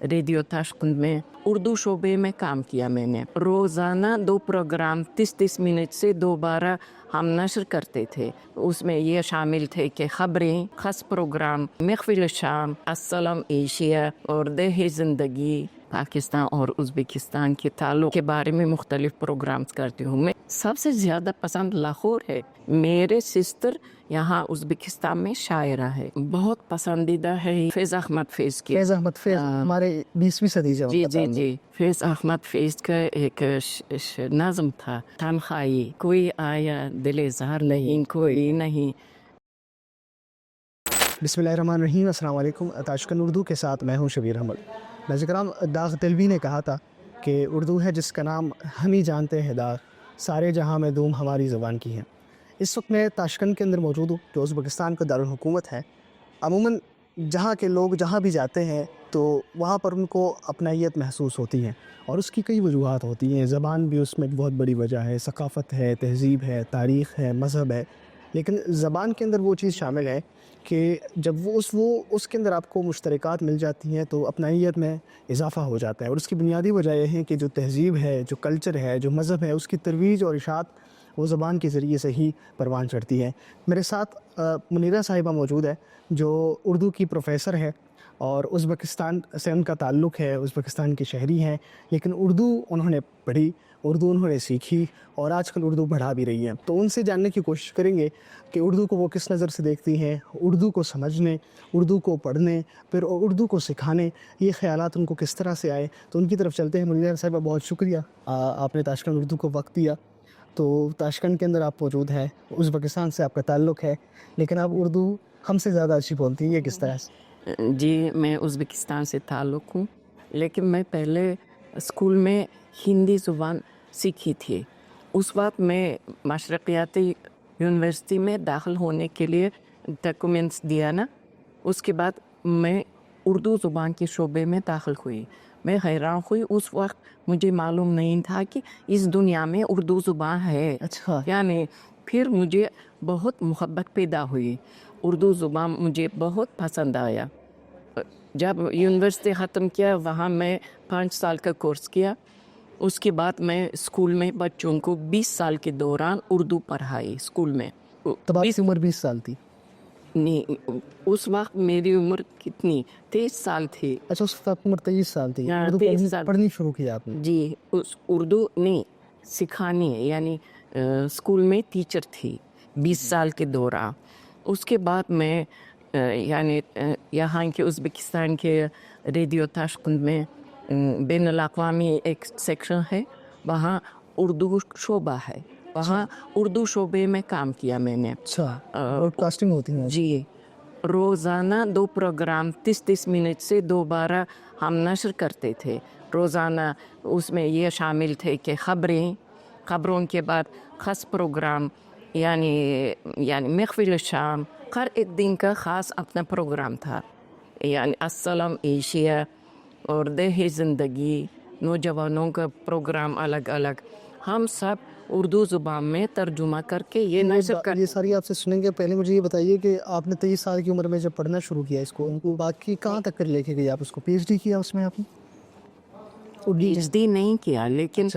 Radio Tashkent में उर्दू शोबे में काम किया मैंने। रोज़ाना 2 प्रोग्राम 30-30 मिनट से 2 बार हम नशर करते थे। उसमें ये शामिल थे कि खबरें, ख़ास प्रोग्राम महफ़िल शाम, अस्सलाम एशिया और देह ज़िंदगी, पाकिस्तान और उज़्बेकिस्तान के ताल्लुक़ के बारे में मुख्तलिफ़ प्रोग्राम्स करती हूँ। मैं सबसे ज़्यादा पसंद लाहौर है। मेरे सिस्टर यहाँ उज़्बेकिस्तान में शायरा है, बहुत पसंदीदा है फैज़ अहमद फैज़ की। फैज़ अहमद फैज़ हमारे 20वीं सदी से जी जी जी, फैज़ अहमद फैज़ का एक नज़म था, तन्हाई कोई आया दिल ज़ार नहीं, कोई नहीं। बिस्मिल्लाहिर्रहमानिर्रहीम, अस्सलाम वालेकुम। ताशकंद उर्दू के साथ मैं हूँ शबीर अहमद। नाज़रीन कराम, दाग़ तलवी ने कहा था कि उर्दू है जिसका नाम हम ही जानते हैं दाग़, सारे जहाँ में धूम हमारी ज़बान की है। इस वक्त मैं ताशकंद के अंदर मौजूद हूँ, जो उज़्बेकिस्तान का दारुल हुकूमत है। अमूमन जहाँ के लोग जहाँ भी जाते हैं तो वहाँ पर उनको अपनाइयत महसूस होती है, और उसकी कई वजूहात होती हैं। ज़बान भी उसमें एक बहुत बड़ी वजह है, सक़ाफ़त है, तहज़ीब है, तारीख़ है, मज़हब है। लेकिन ज़बान के अंदर वो चीज़ शामिल है कि जब वो उसके अंदर आपको मुश्तरकात मिल जाती हैं तो अपनाइयत में इजाफ़ा हो जाता है। और उसकी बुनियादी वजह यह है कि जो तहज़ीब है, जो कल्चर है, जो मज़हब है, उसकी तरोीज और इशाअत वो ज़बान के ज़रिए से ही परवान चढ़ती है। मेरे साथ मुनीरा साहिबा मौजूद है, जो उर्दू की प्रोफ़ेसर है और उज़्बेकिस्तान से उनका ताल्लुक़ है, उज़्बेकिस्तान की शहरी हैं, लेकिन उर्दू उन्होंने पढ़ी, उर्दू उन्होंने सीखी और आजकल उर्दू बढ़ा भी रही हैं। तो उनसे जानने की कोशिश करेंगे कि उर्दू को वो किस नज़र से देखती हैं, उर्दू को समझने, उर्दू को पढ़ने, फिर उर्दू को सिखाने, ये ख़यालात उनको किस तरह से आए। तो उनकी तरफ चलते हैं। मुनीरा साहिबा, बहुत शुक्रिया, आपने ताशकंद उर्दू को वक्त दिया। तो ताशकंद के अंदर आप मौजूद हैं, उज़्बेकिस्तान से आपका ताल्लुक़ है, लेकिन आप उर्दू हमसे ज़्यादा अच्छी बोलती हैं, ये किस तरह से? जी, मैं उज़्बेकिस्तान से ताल्लुक़ हूँ, लेकिन मैं पहले स्कूल में हिंदी ज़ुबान सीखी थी। उस वक़्त मैं मशरक़ियाती यूनिवर्सिटी में दाखिल होने के लिए डॉक्यूमेंट्स दिया ना, उसके बाद मैं उर्दू ज़ुबान के शोबे में दाखिल हुई। मैं हैरान हुई, उस वक़्त मुझे मालूम नहीं था कि इस दुनिया में उर्दू ज़ुबान है। अच्छा। यानी फिर मुझे बहुत मोहब्बत पैदा हुई, उर्दू ज़ुबान मुझे बहुत पसंद आया। जब यूनिवर्सिटी ख़त्म किया, वहाँ मैं 5 साल का कोर्स किया। उसके बाद मैं स्कूल में बच्चों को 20 साल के दौरान उर्दू पढ़ाई स्कूल में। तब आपकी उम्र 20 साल थी? नहीं, उस वक्त मेरी उम्र कितनी 23 साल थी। अच्छा, उस वक्त आपकी उम्र 23 साल थी। हाँ, उर्दू 23 साल पढ़नी शुरू किया आपने? जी, उस उर्दू नहीं सिखानी, यानी स्कूल में टीचर थी 20 साल के दौरान। उसके बाद मैं यानी यहाँ के उज़्बेकिस्तान के रेडियो ताशकंद में बैनुल-अक़वामी एक सेक्शन है, वहाँ उर्दू शोबा है, वहाँ उर्दू शोबे में काम किया मैंने। अच्छा, ब्रॉडकास्टिंग होती है? जी, रोज़ाना 2 प्रोग्राम 30-30 मिनट से 2 बार हम नशर करते थे रोज़ाना। उसमें ये शामिल थे कि खबरें, खबरों के बाद ख़ास प्रोग्राम, यानी महफ़िल शाम, हर एक दिन का ख़ास अपना प्रोग्राम था। यानी अस्सलाम एशिया और देह ज़िंदगी, नौजवानों का प्रोग्राम अलग अलग, हम सब उर्दू ज़ुबान में तर्जुमा करके ये नशर कर। ये सारी आपसे सुनेंगे। पहले मुझे ये बताइए कि आपने 23 साल की उम्र में जब पढ़ना शुरू किया इसको, बाकी कहाँ तक कर लेके गई आप उसको? PhD किया उसमें आपने? PhD नहीं किया, लेकिन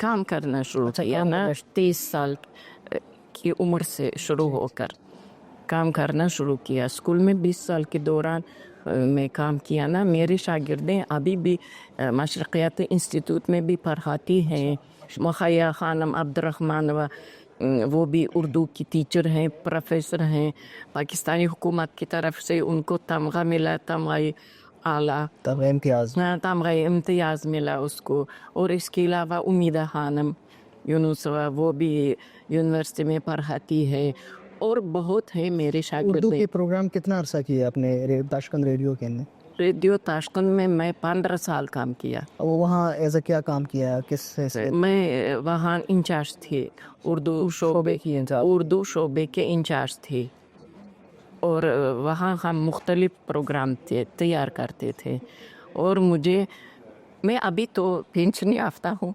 काम करना शुरू किया ना 23 साल की उम्र से शुरू होकर काम करना शुरू किया। स्कूल में 20 साल के दौरान मैं काम किया ना। मेरे शागिर्दें अभी भी मशरक़ियाती इंस्टीट्यूट में भी पढ़ाती हैं। मुखैया ख़ानम अब्दुर्रहमान वो भी उर्दू की टीचर हैं, प्रोफ़ेसर हैं। पाकिस्तानी हुकूमत की तरफ से उनको तमगा मिला, तमगा आला, तमगा इम्तियाज़ मिला उसको। और इसके अलावा उम्मीदा ख़ानम यूनुसवा, वो भी यूनिवर्सिटी में पढ़ाती है, और बहुत है मेरे शागिर्द। उर्दू के प्रोग्राम कितना अरसा किया आपने ताशकंद रेडियो के अंदर? रेडियो ताशकंद में मैं 15 साल काम किया। वो वहाँ एज क्या काम किया, किस? मैं वहाँ इंचार्ज थी, उर्दू शोबे की उर्दू शोबे के इंचार्ज थे, और वहाँ हम मुख्तलिफ प्रोग्राम तैयार करते थे। और मैं अभी तो पेंशन याफ्ता हूँ,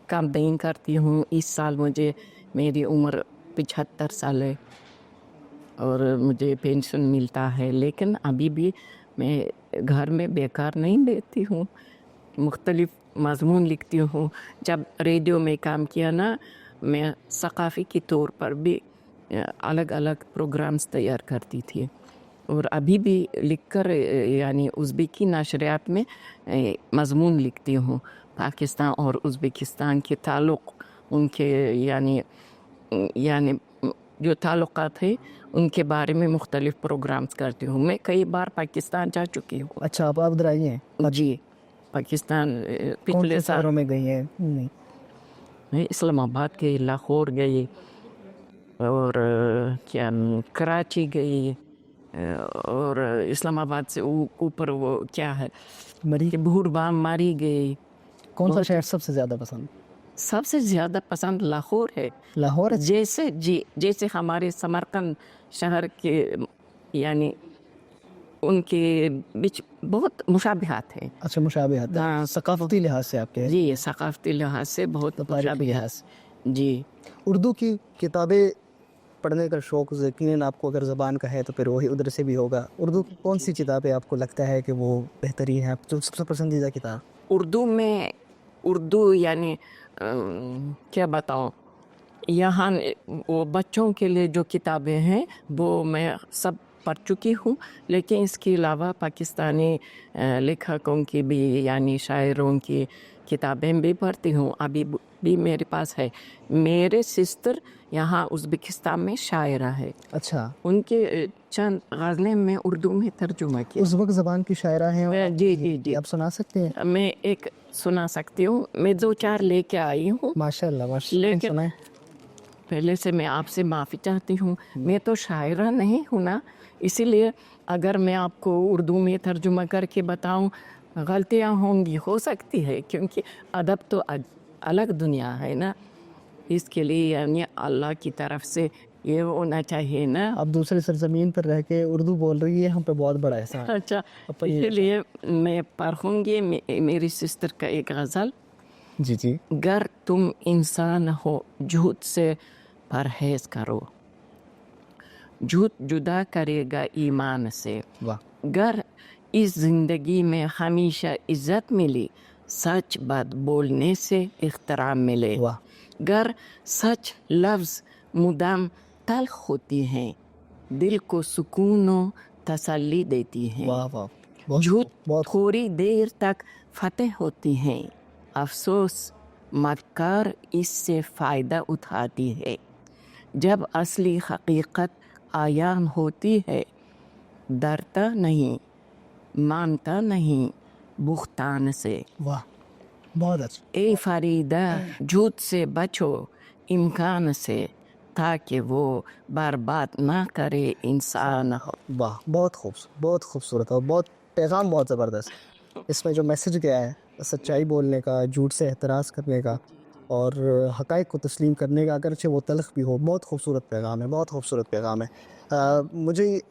काम नहीं करती हूँ। इस साल मेरी उम्र 75 साल है और मुझे पेंशन मिलता है, लेकिन अभी भी मैं घर में बेकार नहीं बैठती हूँ, मुख्तलिफ मज़मून लिखती हूँ। जब रेडियो में काम किया ना, मैं सकाफ़ी के तौर पर भी अलग अलग प्रोग्राम्स तैयार करती थी, और अभी भी लिखकर यानी उज़्बेकी नशरियात में मज़मून लिखती हूँ। पाकिस्तान और उज़्बेकिस्तान के ताल्लुक़, उनके यानी जो ताल्लुक़ात है उनके बारे में मुख्तलिफ प्रोग्राम्स करती हूँ। मैं कई बार पाकिस्तान जा चुकी हूँ। अच्छा, आप उधर आई हैं? जी, पाकिस्तान कौन पिछले से साल शहरों में गई हैं? नहीं। मैं इस्लामाबाद गई, लाहौर गई, और क्या कराची गई, और इस्लामाबाद से ऊपर वो क्या है मरी। कि भूरबाम मारी गई। कौन सा शहर सबसे ज़्यादा पसंद? सबसे ज़्यादा पसंद लाहौर है। लाहौर। जैसे हमारे समरकंद शहर के यानी उनके बीच बहुत मुशाबिहात है। अच्छा, मुशाबिहत। हाँ। सकाफती लिहाज से आपके? जी, सकाफती लिहाज से बहुत मुशाबिहात। जी, उर्दू की किताबें पढ़ने का शौक़ यकीनन आपको अगर ज़बान का है तो फिर वही उधर से भी होगा। उर्दू की कौन सी किताबें आपको लगता है कि वो बेहतरीन है, जो सबसे पसंदीदा किताब? उर्दू यानी क्या बताऊँ, यहाँ वो बच्चों के लिए जो किताबें हैं वो मैं सब पढ़ चुकी हूँ, लेकिन इसके अलावा पाकिस्तानी लेखकों की भी यानी शायरों की किताबें भी पढ़ती हूँ। अभी भी मेरे पास है। मेरे सिस्टर यहाँ उज़्बेकिस्तान में शायरा है। अच्छा, उनके चंद गज़लें में उर्दू में तर्जुमा किया। उज़्बेक ज़बान की शायरा हैं? जी, आप सुना सकते हैं? मैं एक सुना सकती हूँ। मैं 2-4 लेके आई हूँ, माशाल्लाह, माशाल्लाह। लेकिन सुनाएं। पहले से मैं आपसे माफ़ी चाहती हूँ। मैं तो शायरा नहीं हूँ ना, इसीलिए अगर मैं आपको उर्दू में तर्जुमा करके बताऊँ, गलतियाँ होंगी, हो सकती है, क्योंकि अदब तो अलग दुनिया है ना। इसके लिए यानी अल्लाह की तरफ से ये होना चाहिए ना। आप दूसरे सरजमीन पर रह के उर्दू बोल रही है, हम पे बहुत बड़ा एहसान। अच्छा, इसलिए मैं पढ़ूँगी मेरी सिस्टर का एक गज़ल। जी। गर तुम इंसान हो झूठ से परहेज़ करो, झूठ जुदा करेगा ईमान से। वाह। गर इस ज़िंदगी में हमेशा इज़्ज़त मिली, सच बात बोलने से इख्तराम मिले। वाह। गर सच लफ्ज़ मुदाम तल्ख होती हैं, दिल को सुकून व तसल्ली देती हैं। वाह वाह। झूठ बहुत थोड़ी देर तक फतेह होती हैं, अफसोस मक्कार इससे फ़ायदा उठाती है। जब असली हकीकत आयान होती है, डरता नहीं, मानता नहीं बुख्तान से। वाह, बहुत अच्छा। ए फरीदा झूठ से बचो इम्कान से, ताकि वो बर्बाद ना करे इंसान हो। वाह, बहुत खूबसूरत और बहुत पैगाम बहुत ज़बरदस्त। इसमें जो मैसेज गया है सच्चाई बोलने का, झूठ से एहतराज़ करने का और हक़ाइक़ को तस्लीम करने का, अगरचे वो तल्ख़ भी हो, बहुत खूबसूरत पैगाम है, बहुत खूबसूरत पैगाम है। मुझे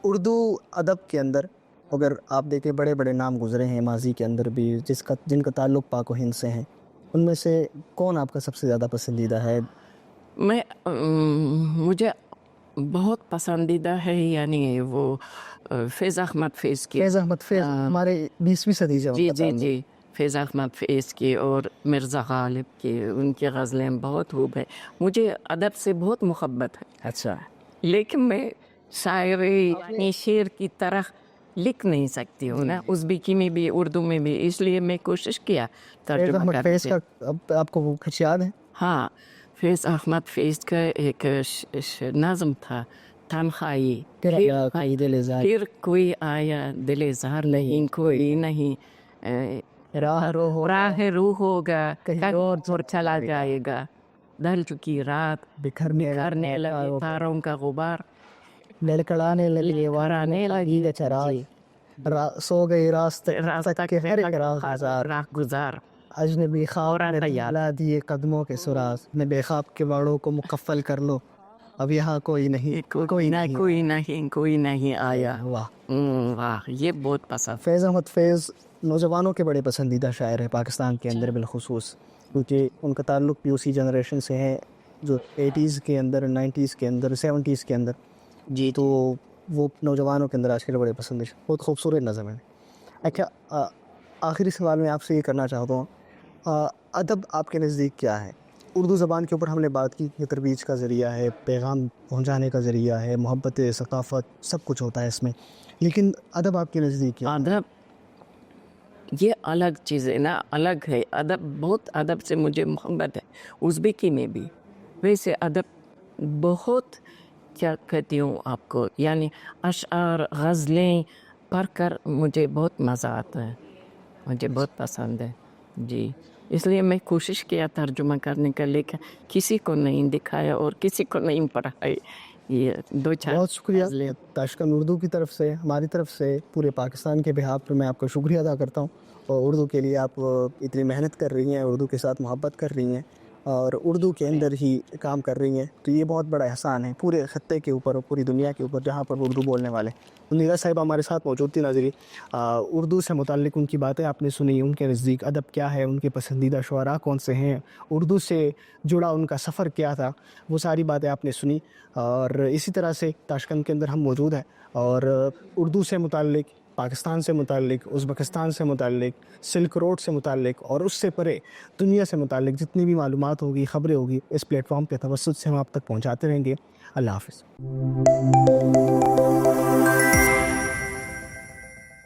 उर्दू अदब के अंदर अगर आप देखें, बड़े बड़े नाम गुज़रे हैं माजी के अंदर भी जिनका ताल्लुक़ पाक व हिंद से हैं, उनमें से कौन आपका सबसे ज़्यादा पसंदीदा है? मुझे बहुत पसंदीदा है यानी वो फैज़ अहमद फैज़ की। फैज़ अहमद फैज़ हमारे 20वीं सदी से। जी, फैज़ अहमद फैज़ की और मिर्ज़ा गालिब की, उनकी गज़लें बहुत खूब है। मुझे अदब से बहुत मोहब्बत है। अच्छा। लेकिन मैं शायरी यानी शेर की तरह लिख नहीं सकती हूँ ना, उज़्बेकी में भी उर्दू में भी, इसलिए मैं कोशिश किया फैज़ तर्जुमा अहमद करने फैज़ से। का आपको वो कुछ याद है? हाँ, फैज़ अहमद फैज़ का एक नज़म था, तन्हाई फिर कोई आया दिल ज़ार नहीं, कोई नहीं राह रूह होगा, कहीं और चला जाएगा, ढल चुकी रात बिखरने लगे तारों का गुबार, लड़खड़ाने लगे वराने लगी चराग, सो गई रास्ता के हर एक राह गुजार। अजनबी ख्वाब ने दिला दिए कदमों के सुराग, मैं बेख्वाब के बाड़ों को मुकफ़्फ़ल कर लो, अब यहाँ कोई नहीं आया। वाह। वाह, ये बहुत पसंद। फैज़ अहमद फैज़ नौजवानों के बड़े पसंदीदा शायर है पाकिस्तान के अंदर बिलखुसूस, क्योंकि उनका ताल्लुक़ भी उसी जनरेशन से है जो 80s के अंदर, 90s के अंदर, 70s के अंदर। जी, तो وہ نوجوانوں کے اندر آج کل بڑے پسند ہے. بہت خوبصورت نظم ہے. اچھا آخری سوال میں آپ سے یہ کرنا چاہتا ہوں, ادب آپ کے نزدیک کیا ہے؟ اردو زبان کے اوپر ہم نے بات کی کہ ترویج کا ذریعہ ہے, پیغام پہنچانے کا ذریعہ ہے, محبت, ثقافت سب کچھ ہوتا ہے اس میں, لیکن ادب آپ کے نزدیک کیا ہے؟ ادب یہ الگ چیز ہے نا, الگ ہے ادب. بہت ادب سے مجھے محبت ہے, ازبکی میں بھی. ویسے ادب بہت, کیا کہتی ہوں آپ کو, یعنی اشعار, غزلیں پڑھ کر مجھے بہت مزہ آتا ہے, مجھے بہت پسند ہے جی. اس لیے میں کوشش کیا ترجمہ کرنے کا, لیکن کسی کو نہیں دکھایا اور کسی کو نہیں پڑھائی. یہ دو چار بہت شکریہ غزلیں. تاشقند اردو کی طرف سے, ہماری طرف سے, پورے پاکستان کے بہاف پر میں آپ کا شکریہ ادا کرتا ہوں. اور اردو کے لیے آپ اتنی محنت کر رہی ہیں, اردو کے ساتھ محبت کر رہی ہیں اور اردو کے اندر ہی کام کر رہی ہیں, تو یہ بہت بڑا احسان ہے پورے خطے کے اوپر اور پوری دنیا کے اوپر جہاں پر اردو بولنے والے. منیرہ صاحبہ ہمارے ساتھ موجود تھی. ناظرین, اردو سے متعلق ان کی باتیں آپ نے سنی, ان کے نزدیک ادب کیا ہے, ان کے پسندیدہ شعراء کون سے ہیں, اردو سے جڑا ان کا سفر کیا تھا, وہ ساری باتیں آپ نے سنی. اور اسی طرح سے تاشقند کے اندر ہم موجود ہیں اور اردو سے متعلق, پاکستان سے متعلق, ازبکستان سے متعلق, سلک روڈ سے متعلق اور اس سے پرے دنیا سے متعلق جتنی بھی معلومات ہوگی, خبریں ہوگی, اس پلیٹ فارم کے توسط سے ہم آپ تک پہنچاتے رہیں گے. اللہ حافظ.